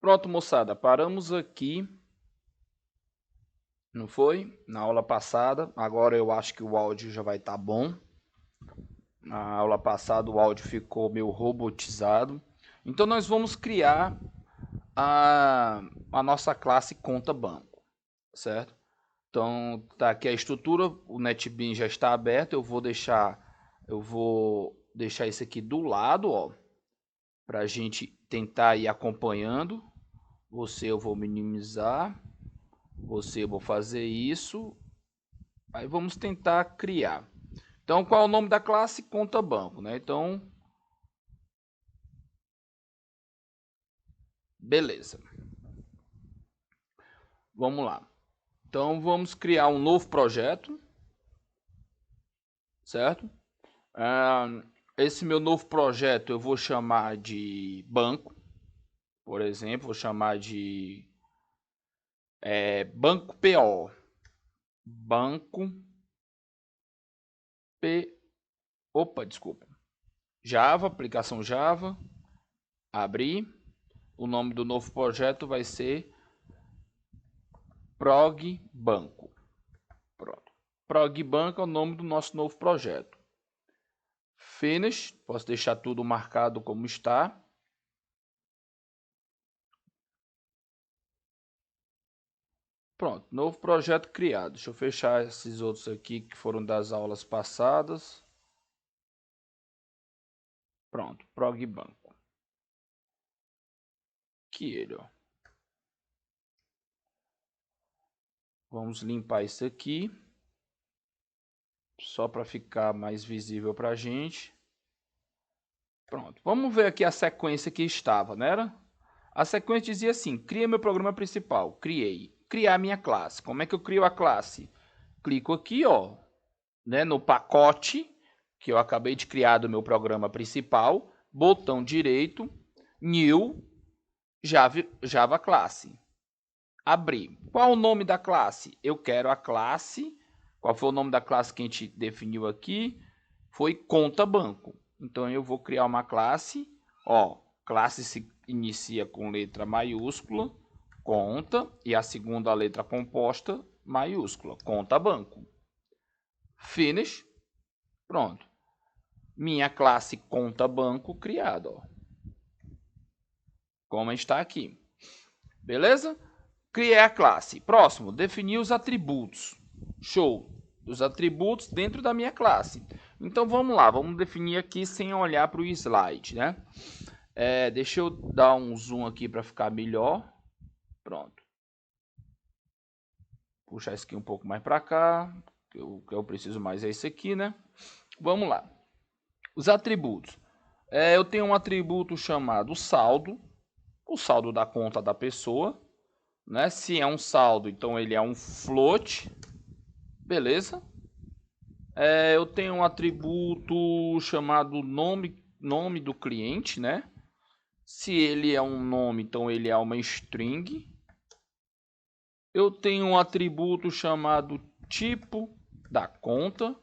Pronto, moçada, paramos aqui, não foi? Na aula passada. Agora eu acho que o áudio já vai estar bom. Na aula passada o áudio ficou meio robotizado. Então nós vamos criar a nossa classe conta banco, certo? Então tá aqui a estrutura, o NetBeans já está aberto. Eu vou deixar isso aqui do lado, ó, para a gente tentar ir acompanhando. Eu vou minimizar. Eu vou fazer isso. Aí vamos tentar criar. Então, qual é o nome da classe? Conta banco, né? Então, beleza. Vamos lá. Então, vamos criar um novo projeto, certo? Esse meu novo projeto eu vou chamar de banco, por exemplo, vou chamar de Banco PO. Banco P. Opa, desculpa. Java, aplicação Java. Abrir. O nome do novo projeto vai ser Prog Banco. Pronto. Prog Banco é o nome do nosso novo projeto. Finish, posso deixar tudo marcado como está. Pronto, novo projeto criado. Deixa eu fechar esses outros aqui que foram das aulas passadas. Pronto, Prog Banco. Aqui ele, ó. Vamos limpar isso aqui, só para ficar mais visível para a gente. Pronto, vamos ver aqui a sequência que estava, não era? A sequência dizia assim: cria meu programa principal. Criei. Criar minha classe. Como é que eu crio a classe? Clico aqui, ó, né, no pacote que eu acabei de criar do meu programa principal. Botão direito, New, Java Classe. Abrir. Qual o nome da classe? Eu quero a classe. Qual foi o nome da classe que a gente definiu aqui? Foi conta banco. Então eu vou criar uma classe. Ó, classe se inicia com letra maiúscula, conta, e a segunda letra composta maiúscula, conta banco. Finish. Pronto. Minha classe conta banco criada, ó. Como está aqui. Beleza? Criei a classe. Próximo, definir os atributos. Show. Os atributos dentro da minha classe. Então vamos lá, vamos definir aqui sem olhar para o slide, né? Deixa eu dar um zoom aqui para ficar melhor. Pronto. Puxar isso aqui um pouco mais para cá. O que eu preciso mais é esse aqui, né? Vamos lá. Os atributos. Eu tenho um atributo chamado saldo. O saldo da conta da pessoa, né? Se é um saldo, então ele é um float. Beleza? Eu tenho um atributo chamado nome do cliente, né? Se ele é um nome, então ele é uma string. Eu tenho um atributo chamado tipo da conta.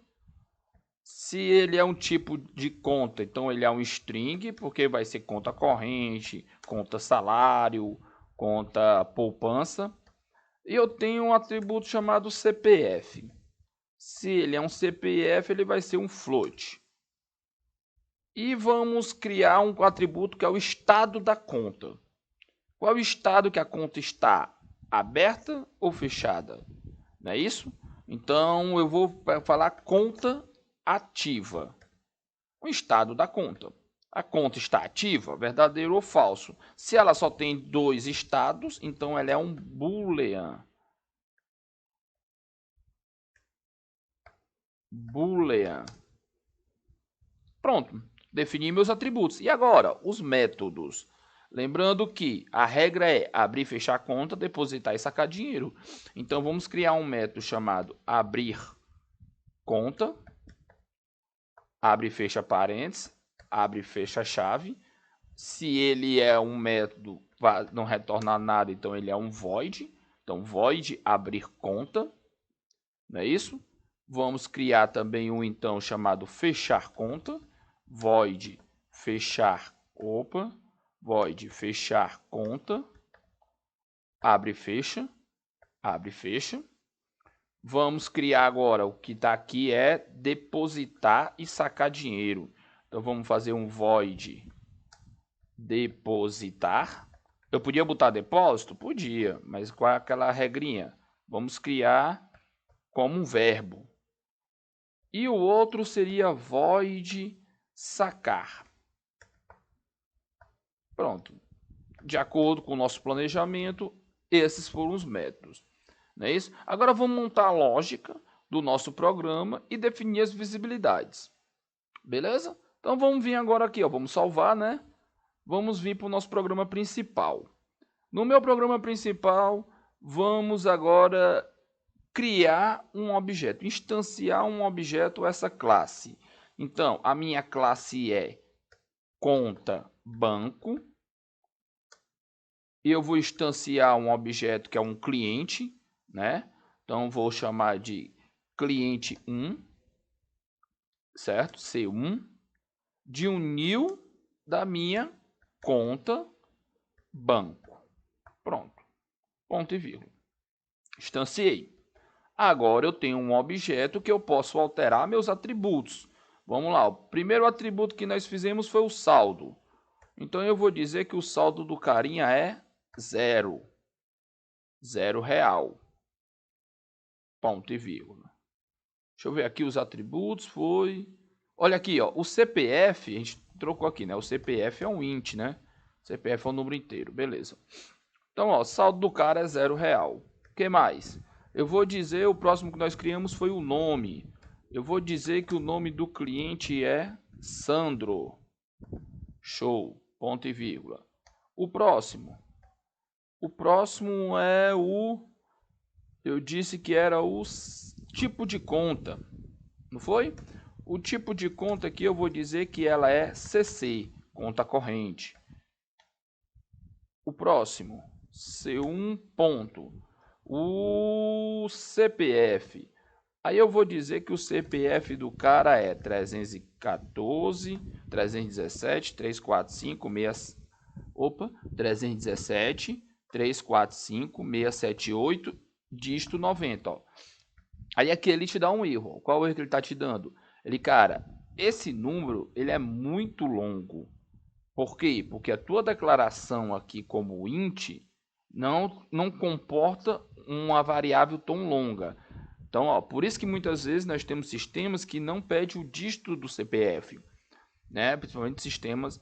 Se ele é um tipo de conta, então ele é um string, porque vai ser conta corrente, conta salário, conta poupança. E eu tenho um atributo chamado CPF. Se ele é um CPF, ele vai ser um float. E vamos criar um atributo que é o estado da conta. Qual é o estado que a conta está? Aberta ou fechada? Não é isso? Então eu vou falar conta ativa. O estado da conta. A conta está ativa, verdadeiro ou falso. Se ela só tem dois estados, então ela é um boolean. Boolean. Pronto, defini meus atributos. E agora, os métodos. Lembrando que a regra é abrir e fechar a conta, depositar e sacar dinheiro. Então, vamos criar um método chamado abrir conta, abre e fecha parênteses, abre e fecha a chave. Se ele é um método, não retornar nada, então ele é um void. Então, void abrir conta, não é isso? Vamos criar também um então chamado fechar conta, void fechar, void fechar conta. abre e fecha, abre e fecha. Vamos criar agora, o que está aqui é depositar e sacar dinheiro. Então, vamos fazer um void depositar. Eu podia botar depósito? Podia, mas com aquela regrinha. Vamos criar como um verbo. E o outro seria void sacar. Pronto. De acordo com o nosso planejamento, esses foram os métodos. Não é isso? Agora vamos montar a lógica do nosso programa e definir as visibilidades. Beleza? Então vamos vir agora aqui, ó, vamos salvar, né? Vamos vir para o nosso programa principal. No meu programa principal, vamos agora criar um objeto, instanciar um objeto, essa classe. Então, a minha classe é conta banco. E eu vou instanciar um objeto que é um cliente, né? Então, vou chamar de cliente 1, certo? C1, de um new da minha conta banco. Pronto. Ponto e vírgula. Instanciei. Agora eu tenho um objeto que eu posso alterar meus atributos. Vamos lá. O primeiro atributo que nós fizemos foi o saldo. Então eu vou dizer que o saldo do carinha é 0. 0 real. Ponto e vírgula. Deixa eu ver aqui os atributos. Foi. Olha aqui, ó. O CPF, a gente trocou aqui, né? O CPF é um int, né? O CPF é um número inteiro. Beleza. Então, ó, saldo do cara é 0 real. O que mais? Eu vou dizer, o próximo que nós criamos foi o nome. Eu vou dizer que o nome do cliente é Sandro. Show. Ponto e vírgula. O próximo. O próximo é o... Eu disse que era o tipo de conta. Não foi? O tipo de conta aqui eu vou dizer que ela é CC. Conta corrente. O próximo. C1 ponto. O CPF. Aí eu vou dizer que o CPF do cara é 314, 317, 345, 6... Opa, 317, 345, 678, dígito 90, ó. Aí aqui ele te dá um erro. Qual é o erro que ele está te dando? Ele, cara, esse número ele é muito longo. Por quê? Porque a tua declaração aqui como int não comporta uma variável tão longa. Então, ó, por isso que muitas vezes nós temos sistemas que não pedem o dígito do CPF, né? Principalmente sistemas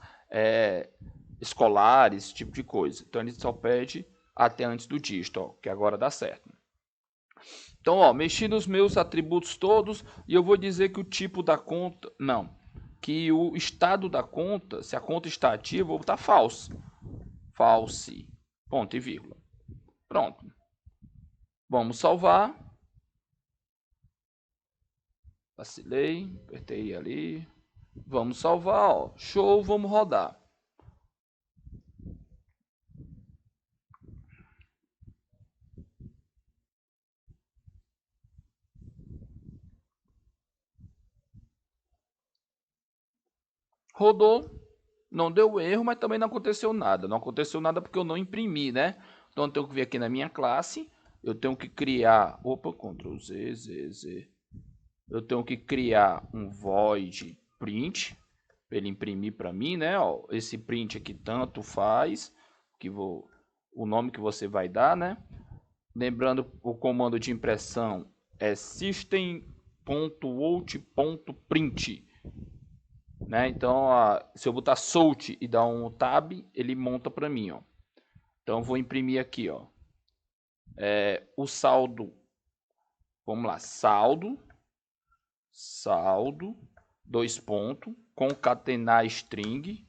escolares, esse tipo de coisa. Então, ele só pede até antes do dígito, ó, que agora dá certo. Então, ó, mexi nos meus atributos todos e eu vou dizer que o tipo da conta... Não, que o estado da conta, se a conta está ativa, eu vou botar false. False, ponto e vírgula. Pronto. Vamos salvar. Vacilei, apertei ali. Vamos salvar, ó. Show, vamos rodar. Rodou, não deu erro, mas também não aconteceu nada. Não aconteceu nada porque eu não imprimi, né? Então eu tenho que vir aqui na minha classe, eu tenho que criar... Opa, Ctrl Z, Z, Z. Eu tenho que criar um void print, para ele imprimir para mim, né? Ó, esse print aqui tanto faz, o nome que você vai dar, né? Lembrando, o comando de impressão é system.out.print. Né? Então, se eu botar Salt e dar um tab, ele monta para mim, ó. Então, eu vou imprimir aqui, ó. O saldo. Vamos lá, saldo, 2 pontos, concatenar string.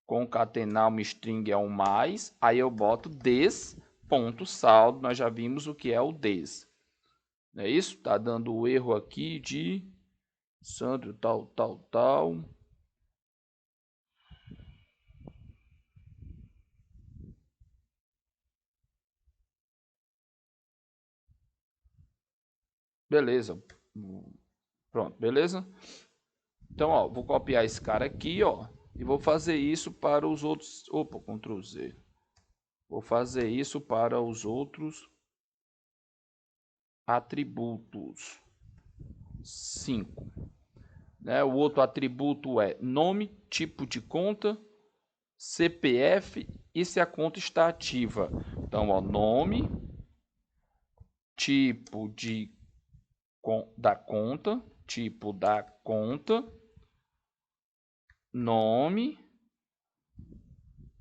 Concatenar uma string é um mais. Aí eu boto des.saldo. Nós já vimos o que é o des. Não é isso? Tá dando o erro aqui de Sandro, tal. Beleza. Pronto, beleza? Então, ó, vou copiar esse cara aqui, ó, e vou fazer isso para os outros. Opa, Ctrl Z. Vou fazer isso para os outros atributos. 5. Né? O outro atributo é nome, tipo de conta, CPF e se a conta está ativa. Então, ó, nome, tipo da conta, tipo da conta, nome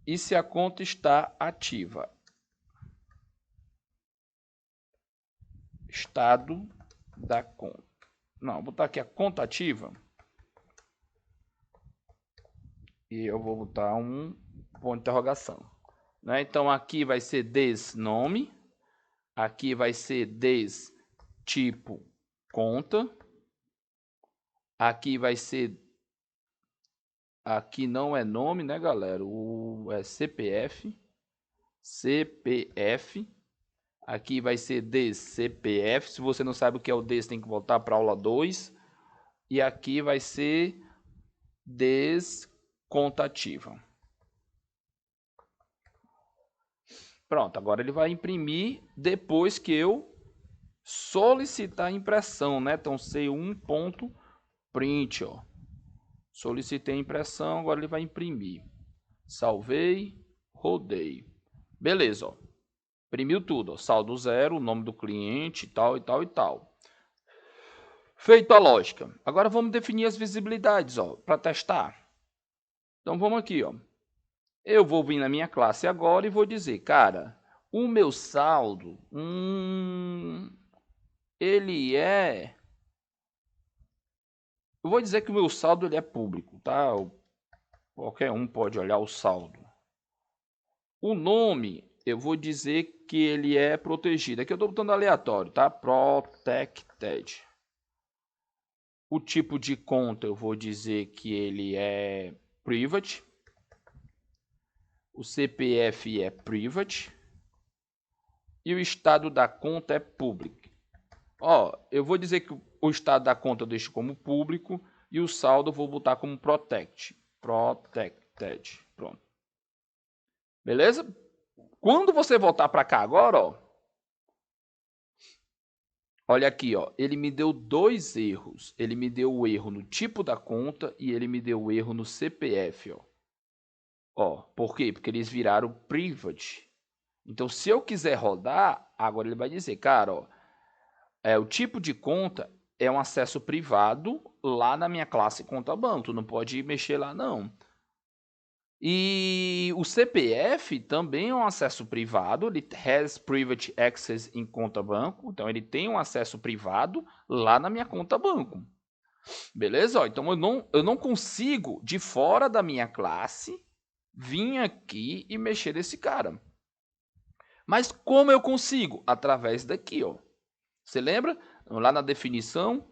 e se a conta está ativa. Estado da conta. Não, vou botar aqui a conta ativa. E eu vou botar um ponto de interrogação. Né? Então, aqui vai ser nome. Aqui vai ser tipo conta. Aqui vai ser... Aqui não é nome, né, galera? É CPF. CPF. Aqui vai ser CPF. Se você não sabe o que é o des, tem que voltar para a aula 2. E aqui vai ser conta ativa. Pronto, agora ele vai imprimir depois que eu solicitar a impressão, né? Então, C1.print, ó. Solicitei a impressão, agora ele vai imprimir. Salvei, rodei. Beleza, ó. Imprimiu tudo, ó. Saldo 0, o nome do cliente, tal e tal e tal. Feita a lógica. Agora vamos definir as visibilidades, ó, para testar. Então vamos aqui, ó. Eu vou vir na minha classe agora e vou dizer, cara, o meu saldo, ele é... Eu vou dizer que o meu saldo ele é público, tá? Qualquer um pode olhar o saldo. O nome, eu vou dizer que ele é protegido. Aqui eu estou botando aleatório, tá? Protected. O tipo de conta, eu vou dizer que ele é private. O CPF é private. E o estado da conta é public. Ó, eu vou dizer que o estado da conta eu deixo como público e o saldo eu vou botar como protected. Pronto. Beleza? Quando você voltar para cá agora, ó, olha aqui, ó, ele me deu 2 erros. Ele me deu o erro no tipo da conta e ele me deu o erro no CPF, ó. Ó, por quê? Porque eles viraram private. Então, se eu quiser rodar, agora ele vai dizer, cara, ó, o tipo de conta é um acesso privado lá na minha classe conta banco. Tu não pode mexer lá, não. E o CPF também é um acesso privado, ele has private access em conta banco, então ele tem um acesso privado lá na minha conta banco. Beleza? Então eu não consigo, de fora da minha classe, vir aqui e mexer nesse cara. Mas como eu consigo? Através daqui, ó. Você lembra? Lá na definição,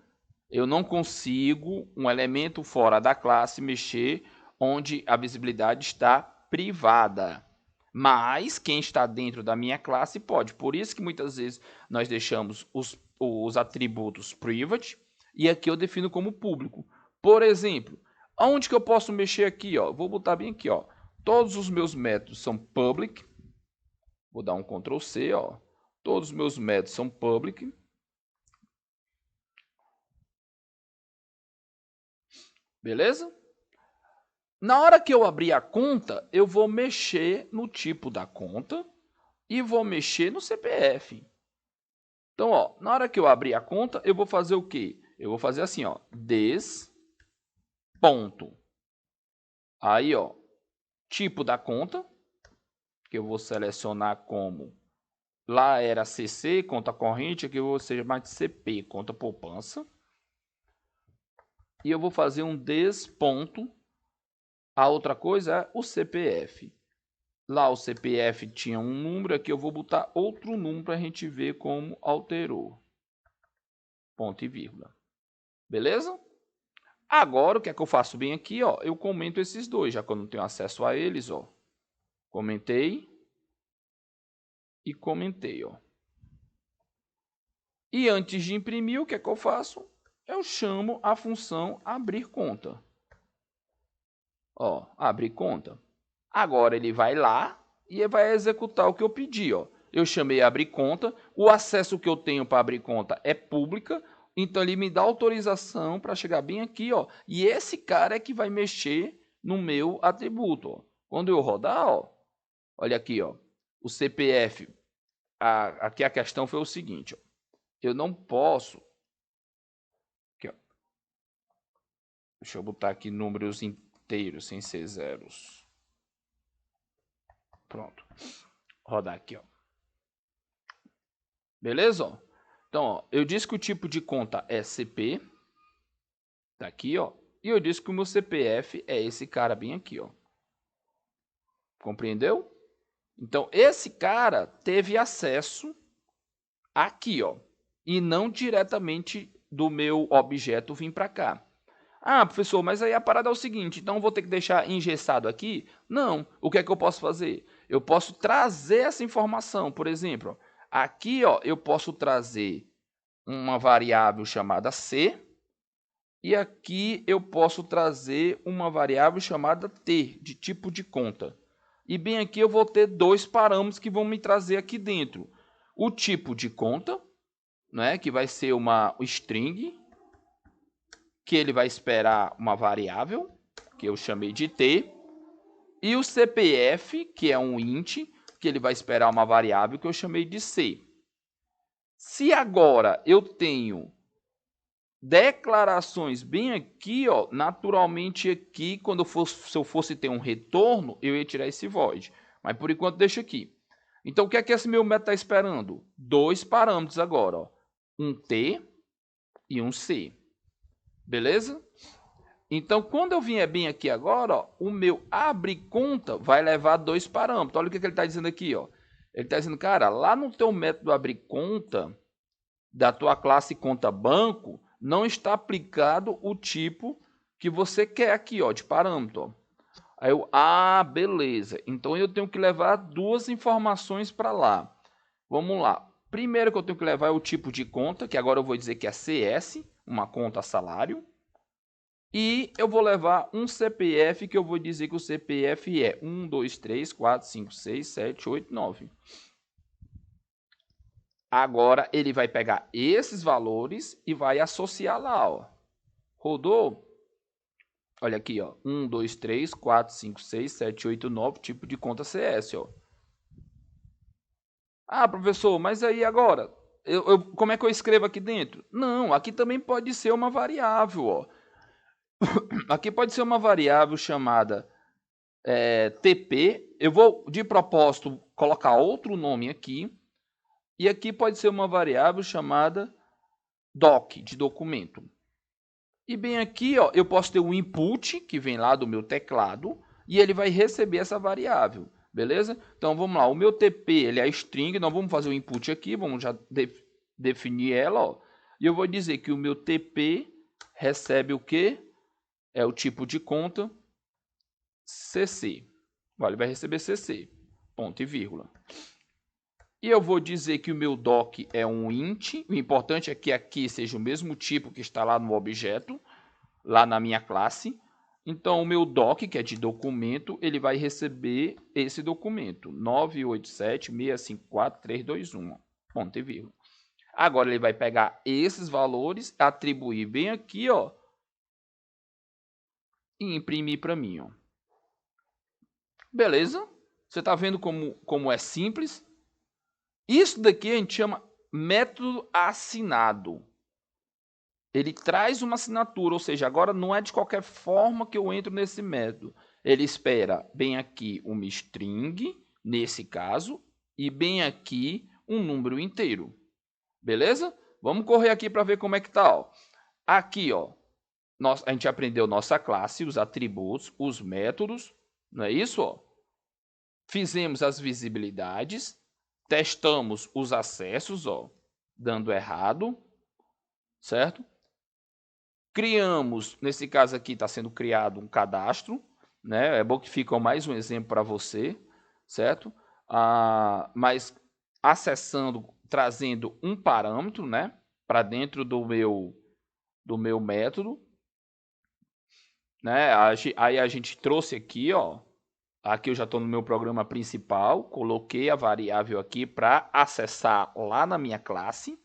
eu não consigo um elemento fora da classe mexer onde a visibilidade está privada. Mas quem está dentro da minha classe pode. Por isso que muitas vezes nós deixamos os atributos private e aqui eu defino como público. Por exemplo, aonde que eu posso mexer aqui? Ó? Vou botar bem aqui. Ó. Todos os meus métodos são public. Vou dar um Ctrl C. Ó. Todos os meus métodos são public. Beleza? Na hora que eu abrir a conta, eu vou mexer no tipo da conta e vou mexer no CPF. Então, ó, na hora que eu abrir a conta, eu vou fazer o quê? Eu vou fazer assim, ó, ponto. Aí, ó, tipo da conta, que eu vou selecionar como... Lá era CC, conta corrente, aqui eu vou chamar de CP, conta poupança. E eu vou fazer um ponto. A outra coisa é o CPF. Lá o CPF tinha um número, aqui eu vou botar outro número para a gente ver como alterou. Ponto e vírgula. Beleza? Agora, o que é que eu faço bem aqui? Ó, eu comento esses dois, já que eu não tenho acesso a eles. Ó. Comentei e comentei. Ó. E antes de imprimir, o que é que eu faço? Eu chamo a função abrir conta. Ó, abrir conta. Agora ele vai lá e vai executar o que eu pedi, ó. Eu chamei abrir conta, o acesso que eu tenho para abrir conta é pública, então ele me dá autorização para chegar bem aqui, ó. E esse cara é que vai mexer no meu atributo, ó. Quando eu rodar, ó, olha aqui, ó, o CPF. Aqui a questão foi o seguinte, ó. Eu não posso. Aqui, ó. Deixa eu botar aqui números inteiros sem ser zeros. Pronto. Rodar aqui, ó. Beleza? Ó? Então, ó, eu disse que o tipo de conta é CP. Tá aqui, ó. E eu disse que o meu CPF é esse cara bem aqui, ó. Compreendeu? Então, esse cara teve acesso aqui, ó. E não diretamente do meu objeto vir para cá. Ah, professor, mas aí a parada é o seguinte, então eu vou ter que deixar engessado aqui? Não. O que é que eu posso fazer? Eu posso trazer essa informação. Por exemplo, aqui, ó, eu posso trazer uma variável chamada C. E aqui eu posso trazer uma variável chamada T, de tipo de conta. E bem aqui eu vou ter dois parâmetros que vão me trazer aqui dentro. O tipo de conta, né, que vai ser uma string, que ele vai esperar uma variável, que eu chamei de T. E o CPF, que é um int, que ele vai esperar uma variável que eu chamei de C. Se agora eu tenho declarações bem aqui, ó, naturalmente aqui, se eu fosse ter um retorno, eu ia tirar esse void. Mas por enquanto deixa aqui. Então o que é que esse meu método está esperando? Dois parâmetros agora, ó, um T e um C. Beleza? Então quando eu vier bem aqui agora, ó, o meu abre conta vai levar dois parâmetros. Olha o que ele está dizendo aqui, ó. Ele está dizendo, cara, lá no teu método abrir conta da tua classe conta banco, não está aplicado o tipo que você quer aqui, ó, de parâmetro. Ó. Aí eu, beleza. Então eu tenho que levar duas informações para lá. Vamos lá. Primeiro que eu tenho que levar é o tipo de conta, que agora eu vou dizer que é CS, uma conta salário. E eu vou levar um CPF, que eu vou dizer que o CPF é 1, 2, 3, 4, 5, 6, 7, 8, 9. Agora ele vai pegar esses valores e vai associar lá, ó. Rodou? Olha aqui, ó. 1, 2, 3, 4, 5, 6, 7, 8, 9, tipo de conta CS, ó. Ah, professor, mas aí agora, como é que eu escrevo aqui dentro? Não, aqui também pode ser uma variável, ó. Aqui pode ser uma variável chamada TP. Eu vou, de propósito, colocar outro nome aqui. E aqui pode ser uma variável chamada doc, de documento. E bem aqui, ó, eu posso ter um input, que vem lá do meu teclado, e ele vai receber essa variável, beleza? Então, vamos lá, o meu TP, ele é string, nós vamos fazer o input aqui, vamos já definir ela, ó. E eu vou dizer que o meu TP recebe o quê? É o tipo de conta CC. Ele vai receber CC, ponto e vírgula. E eu vou dizer que o meu doc é um int. O importante é que aqui seja o mesmo tipo que está lá no objeto, lá na minha classe. Então, o meu doc, que é de documento, ele vai receber esse documento. 987654321. Ponto e vírgula. Agora, ele vai pegar esses valores, atribuir bem aqui, ó, e imprimir para mim, ó. Beleza? Você está vendo como é simples? Isso daqui a gente chama método assinado. Ele traz uma assinatura, ou seja, agora não é de qualquer forma que eu entro nesse método. Ele espera bem aqui uma string, nesse caso, e bem aqui um número inteiro. Beleza? Vamos correr aqui para ver como é que tá. Ó. Aqui, ó, a gente aprendeu nossa classe, os atributos, os métodos, não é isso? Ó? Fizemos as visibilidades, testamos os acessos, ó, dando errado, certo? Criamos, nesse caso aqui está sendo criado um cadastro, né? É bom que fica mais um exemplo para você, certo? Mas acessando, trazendo um parâmetro, né? Para dentro do meu método, né? Aí a gente trouxe aqui, ó, Aqui eu já estou no meu programa principal, coloquei a variável aqui para acessar lá na minha classe,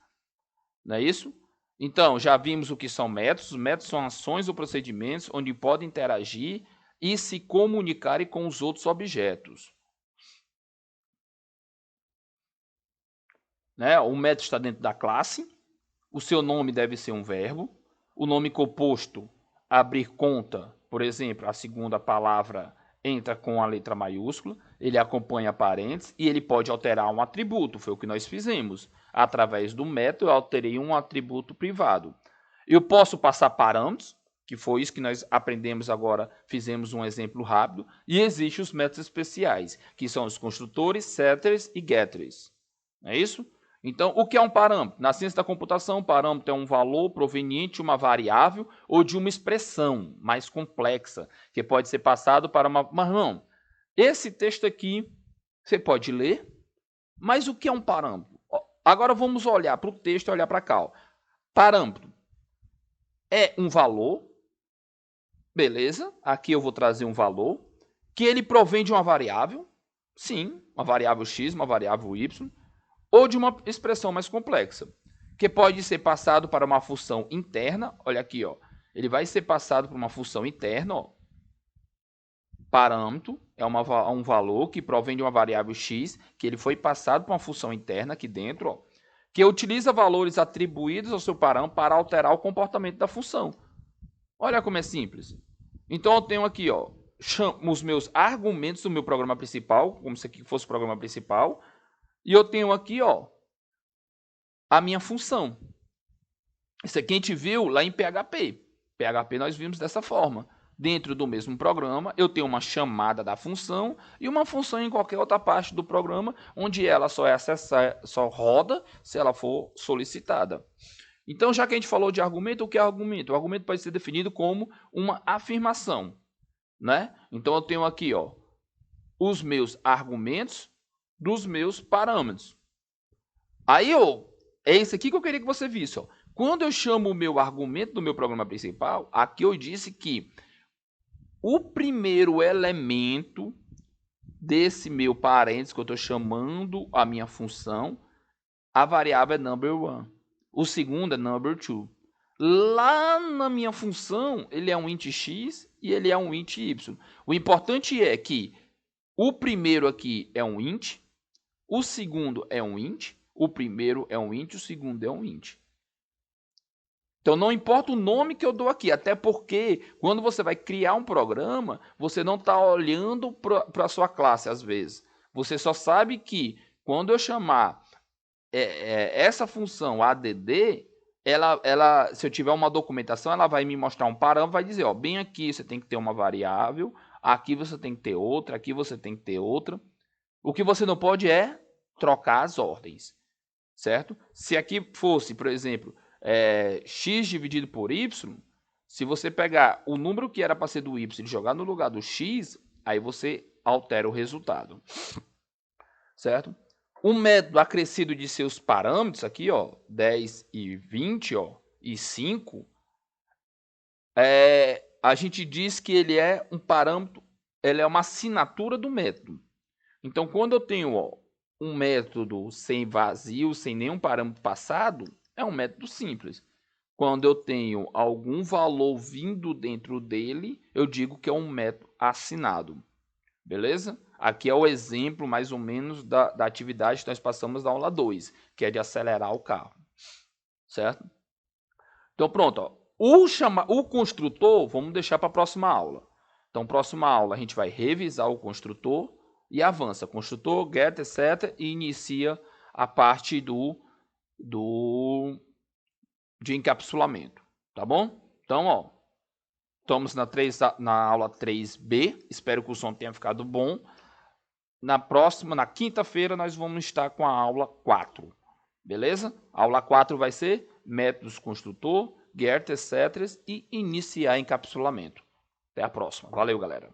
não é isso? Então, já vimos o que são métodos. Os métodos são ações ou procedimentos onde podem interagir e se comunicarem com os outros objetos. Né? O método está dentro da classe, o seu nome deve ser um verbo, o nome composto, abrir conta, por exemplo, a segunda palavra entra com a letra maiúscula, ele acompanha parênteses e ele pode alterar um atributo, foi o que nós fizemos. Através do método, eu alterei um atributo privado. Eu posso passar parâmetros, que foi isso que nós aprendemos agora, fizemos um exemplo rápido, e existem os métodos especiais, que são os construtores, setters e getters. Não é isso? Então, o que é um parâmetro? Na ciência da computação, um parâmetro é um valor proveniente de uma variável ou de uma expressão mais complexa, que pode ser passado para uma... Mas não, esse texto aqui, você pode ler, mas o que é um parâmetro? Agora vamos olhar para o texto e olhar para cá. Ó. Parâmetro é um valor, beleza? Aqui eu vou trazer um valor, que ele provém de uma variável, sim, uma variável x, uma variável y, ou de uma expressão mais complexa, que pode ser passado para uma função interna, olha aqui, ó, ele vai ser passado para uma função interna, ó, parâmetro é um valor que provém de uma variável x, que ele foi passado para uma função interna aqui dentro, ó, que utiliza valores atribuídos ao seu parâmetro para alterar o comportamento da função. Olha como é simples. Então eu tenho aqui, ó, os meus argumentos do meu programa principal, como se aqui fosse o programa principal, e eu tenho aqui, ó, a minha função. Isso aqui a gente viu lá em PHP. PHP nós vimos dessa forma. Dentro do mesmo programa, eu tenho uma chamada da função e uma função em qualquer outra parte do programa, onde ela só é acessar, só roda se ela for solicitada. Então, já que a gente falou de argumento, o que é argumento? O argumento pode ser definido como uma afirmação, né? Então, eu tenho aqui, ó, os meus argumentos dos meus parâmetros. Aí, ó, é isso aqui que eu queria que você visse, ó. Quando eu chamo o meu argumento do meu programa principal, aqui eu disse que o primeiro elemento desse meu parênteses, que eu estou chamando a minha função, a variável é number one. O segundo é number two. Lá na minha função, ele é um int x e ele é um int y. O importante é que o primeiro aqui é um int, o segundo é um int, o primeiro é um int, o segundo é um int. Então, não importa o nome que eu dou aqui, até porque quando você vai criar um programa, você não está olhando para a sua classe, às vezes. Você só sabe que quando eu chamar essa função add, ela, se eu tiver uma documentação, ela vai me mostrar um parâmetro, vai dizer, ó, bem aqui você tem que ter uma variável, aqui você tem que ter outra, aqui você tem que ter outra. O que você não pode é trocar as ordens, certo? Se aqui fosse, por exemplo, x dividido por y, se você pegar o número que era para ser do y e jogar no lugar do x, aí você altera o resultado, certo? O método acrescido de seus parâmetros aqui, ó, 10 e 20, ó, e 5, a gente diz que ele é um parâmetro, ele é uma assinatura do método. Então, quando eu tenho, ó, um método sem vazio, sem nenhum parâmetro passado, é um método simples. Quando eu tenho algum valor vindo dentro dele, eu digo que é um método assinado. Beleza? Aqui é o exemplo, mais ou menos, da atividade que nós passamos na aula 2, que é de acelerar o carro. Certo? Então, pronto. Ó. O construtor, vamos deixar para a próxima aula. Então, próxima aula, a gente vai revisar o construtor e avança. Construtor, get, etc. E inicia a parte de encapsulamento. Tá bom? Então, ó, estamos na aula 3B. Espero que o som tenha ficado bom. Na quinta-feira, nós vamos estar com a aula 4. Beleza? A aula 4 vai ser métodos construtor, get, etc. e iniciar encapsulamento. Até a próxima. Valeu, galera.